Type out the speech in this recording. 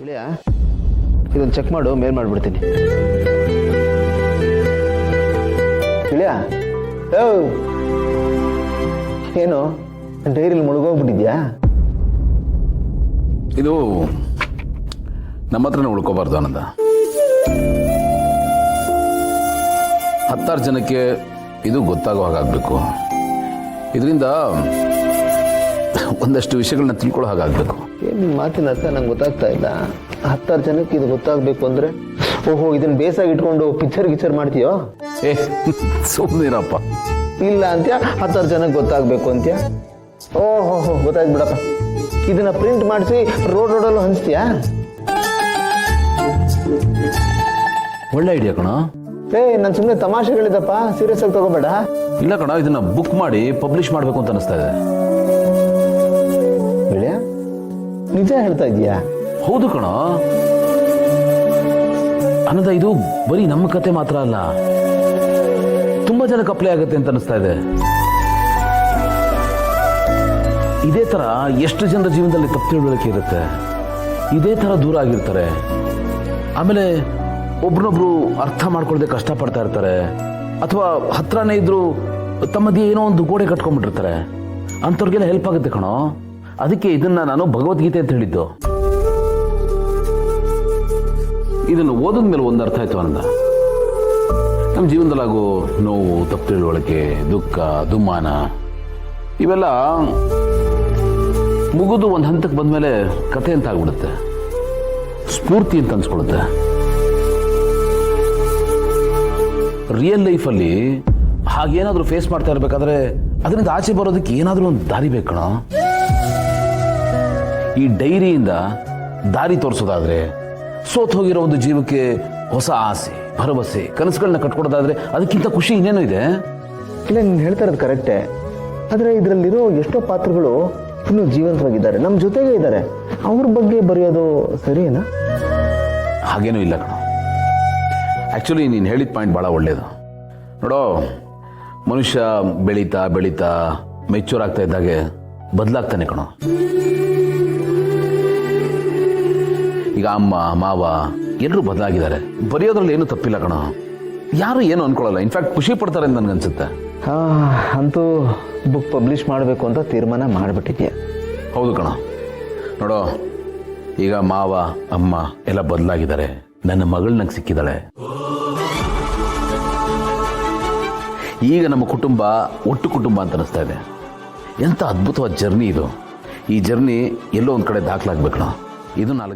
ಗೆಳೆಯ ಇದನ್ನು ಚೆಕ್ ಮಾಡು, ಮೇಲ್ ಮಾಡಿಬಿಡ್ತೀನಿ. ಗೆಳೆಯ ಏನು ಡೈರಿಲಿ ಮುಳುಗೋಗ್ಬಿಟ್ಟಿದ್ಯಾ? ಇದು ನಮ್ಮ ಹತ್ರನೇ ಉಳ್ಕೋಬಾರ್ದು ಆನಂದ. 10 ಜನಕ್ಕೆ ಇದು ಗೊತ್ತಾಗೋ ಹಾಗಾಗಬೇಕು. ಇದರಿಂದ ಒಂದಷ್ಟು ವಿಷಯಗಳನ್ನ ತಿಳ್ಕೊಳ್ಳೋ ಹಾಗಾಗಬೇಕು. ಏನು ನಿಮ್ಮ ಮಾತಿನ ಅರ್ಥ ನಂಗೆ ಗೊತ್ತಾಗ್ತಾ ಇಲ್ಲ. 10 ಜನಕ್ಕೆ ಇದು ಗೊತ್ತಾಗಬೇಕು ಅಂದರೆ ಓಹೋ ಇದನ್ನು ಬೇಸಾಗಿ ಇಟ್ಕೊಂಡು ಪಿಕ್ಚರ್ ಮಾಡ್ತೀಯೋ? ಸುಮ್ಮನಿರಪ್ಪ. ಇಲ್ಲ ಅಂತ್ಯ 10 ಜನಕ್ಕೆ ಗೊತ್ತಾಗಬೇಕು ಅಂತ್ಯ. ಓಹೋ ಗೊತ್ತಾಯ್ತು ಬಿಡಪ್ಪ. ಇದನ್ನ ಪ್ರಿಂಟ್ ಮಾಡಿಸಿ ರೋಡಲ್ಲೂ ಹಂಚ್ತೀಯಾ? ಒಳ್ಳೆ ಐಡಿಯಾ ಕಣ. ನಾನು ಸುಮ್ಮನೆ ತಮಾಷೆಗಳಿದಪ್ಪ, ಸೀರಿಯಸ್ ಆಗಿ ತಗೋಬೇಡ. ಇಲ್ಲ ಕಣ, ಇದನ್ನ ಬುಕ್ ಮಾಡಿ ಪಬ್ಲಿಷ್ ಮಾಡಬೇಕು ಅಂತ ಅನಿಸ್ತಾ ಇದೆ. ಗೆಳೆಯ ನಿಜ ಹೇಳ್ತಾ ಇದೀಯಾ? ಹೌದು ಕಣ ಆನಂದ, ಇದು ಬರೀ ನಮ್ಮ ಕತೆ ಮಾತ್ರ ಅಲ್ಲ, ತುಂಬಾ ಜನಕ್ಕೆ ಅಪ್ಲೈ ಆಗುತ್ತೆ ಅಂತ ಅನಿಸ್ತಾ ಇದೆ. ಇದೇ ತರ ಎಷ್ಟು ಜನರ ಜೀವನದಲ್ಲಿ ತಪ್ಪು ತಿಳುವಳಿಕೆ ಇರುತ್ತೆ, ಇದೇ ತರ ದೂರ ಆಗಿರ್ತಾರೆ, ಆಮೇಲೆ ಒಬ್ರನ್ನೊಬ್ರು ಅರ್ಥ ಮಾಡ್ಕೊಳ್ಳದೆ ಕಷ್ಟಪಡ್ತಾ ಇರ್ತಾರೆ, ಅಥವಾ ಹತ್ರನೇ ಇದ್ರು ತಮ್ಮದೇ ಏನೋ ಒಂದು ಗೋಡೆ ಕಟ್ಕೊಂಡ್ಬಿಟ್ಟಿರ್ತಾರೆ. ಅಂಥವ್ರಿಗೆಲ್ಲ ಹೆಲ್ಪ್ ಆಗುತ್ತೆ ಕಣೋ. ಅದಕ್ಕೆ ಇದನ್ನ ನಾನು ಭಗವದ್ಗೀತೆ ಅಂತ ಹೇಳಿದ್ದು. ಇದನ್ನು ಓದಿದ ಮೇಲೆ ಒಂದು ಅರ್ಥ ಆಯ್ತು ಆನಂದ. ನಮ್ಮ ಜೀವನದಲ್ಲಾಗೋ ನೋವು, ತಪ್ಪು ತಿಳುವಳಿಕೆ, ದುಃಖ, ದುಮ್ಮಾನ ಇವೆಲ್ಲ ಮುಗಿದು ಒಂದು ಹಂತಕ್ಕೆ ಬಂದ್ಮೇಲೆ ಕತೆ ಅಂತ ಆಗ್ಬಿಡುತ್ತೆ, ಸ್ಫೂರ್ತಿ ಅಂತ ಅನ್ಸ್ಕೊಳುತ್ತೆ. ರಿಯಲ್ ಲೈಫಲ್ಲಿ ಹಾಗೇನಾದ್ರೂ ಫೇಸ್ ಮಾಡ್ತಾ ಇರ್ಬೇಕಾದ್ರೆ ಅದರಿಂದ ಆಚೆ ಬರೋದಕ್ಕೆ ಏನಾದ್ರೂ ಒಂದು ದಾರಿ ಬೇಕಣ. ಈ ಡೈರಿಯಿಂದ ದಾರಿ ತೋರಿಸೋದಾದ್ರೆ, ಸೋತ್ ಹೋಗಿರೋ ಒಂದು ಜೀವಕ್ಕೆ ಹೊಸ ಆಸೆ, ಭರವಸೆ, ಕನಸುಗಳನ್ನ ಕಟ್ಕೊಡೋದಾದ್ರೆ ಅದಕ್ಕಿಂತ ಖುಷಿ ಇನ್ನೇನು ಇದೆ? ಇಲ್ಲ, ನೀನು ಹೇಳ್ತಾ ಇರೋದು ಕರೆಕ್ಟೇ. ಆದರೆ ಇದರಲ್ಲಿರೋ ಎಷ್ಟೋ ಪಾತ್ರಗಳು ಇನ್ನೂ ಜೀವಂತವಾಗಿದ್ದಾರೆ, ನಮ್ಮ ಜೊತೆಗೆ ಇದ್ದಾರೆ. ಅವ್ರ ಬಗ್ಗೆ ಬರೆಯೋದು ಸರಿನಾ? ಹಾಗೇನೂ ಇಲ್ಲ ಕಣ. ಆ್ಯಕ್ಚುಲಿ ನೀನು ಹೇಳಿದ ಪಾಯಿಂಟ್ ಭಾಳ ಒಳ್ಳೆಯದು. ನೋಡೋ, ಮನುಷ್ಯ ಬೆಳೀತಾ ಬೆಳೀತಾ ಮೆಚ್ಯೂರ್ ಆಗ್ತಾ ಇದ್ದಾಗೆ ಬದಲಾಗ್ತಾನೆ ಕಣೋ. ಈಗ ಅಮ್ಮ, ಮಾವ ಎಲ್ಲರೂ ಬದಲಾಗಿದ್ದಾರೆ. ಬರೆಯೋದ್ರಲ್ಲಿ ಏನೂ ತಪ್ಪಿಲ್ಲ ಕಣ. ಯಾರು ಏನು ಅನ್ಕೊಳ್ಳಲ್ಲ, ಇನ್ಫ್ಯಾಕ್ಟ್ ಖುಷಿ ಪಡ್ತಾರೆ ಅಂತ ನನಗನ್ಸುತ್ತೆ. ಅಂತೂ ಬುಕ್ ಪಬ್ಲಿಷ್ ಮಾಡಬೇಕು ಅಂತ ತೀರ್ಮಾನ ಮಾಡಿಬಿಟ್ಟಿದ್ಯಾ? ಹೌದು ಕಣ. ನೋಡೋ, ಈಗ ಮಾವ, ಅಮ್ಮ ಎಲ್ಲ ಬದಲಾಗಿದ್ದಾರೆ. ನನ್ನ ಮಗಳು ನಂಗೆ ಸಿಕ್ಕಿದ್ದಾಳೆ. ಈಗ ನಮ್ಮ ಕುಟುಂಬ ಒಟ್ಟು ಕುಟುಂಬ ಅಂತ ಅನಿಸ್ತಾ ಇದೆ. ಎಂಥ ಅದ್ಭುತವಾದ ಜರ್ನಿ ಇದು. ಈ ಜರ್ನಿ ಎಲ್ಲೋ ಒಂದು ಕಡೆ ದಾಖಲಾಗಬೇಕು. ಇದು 4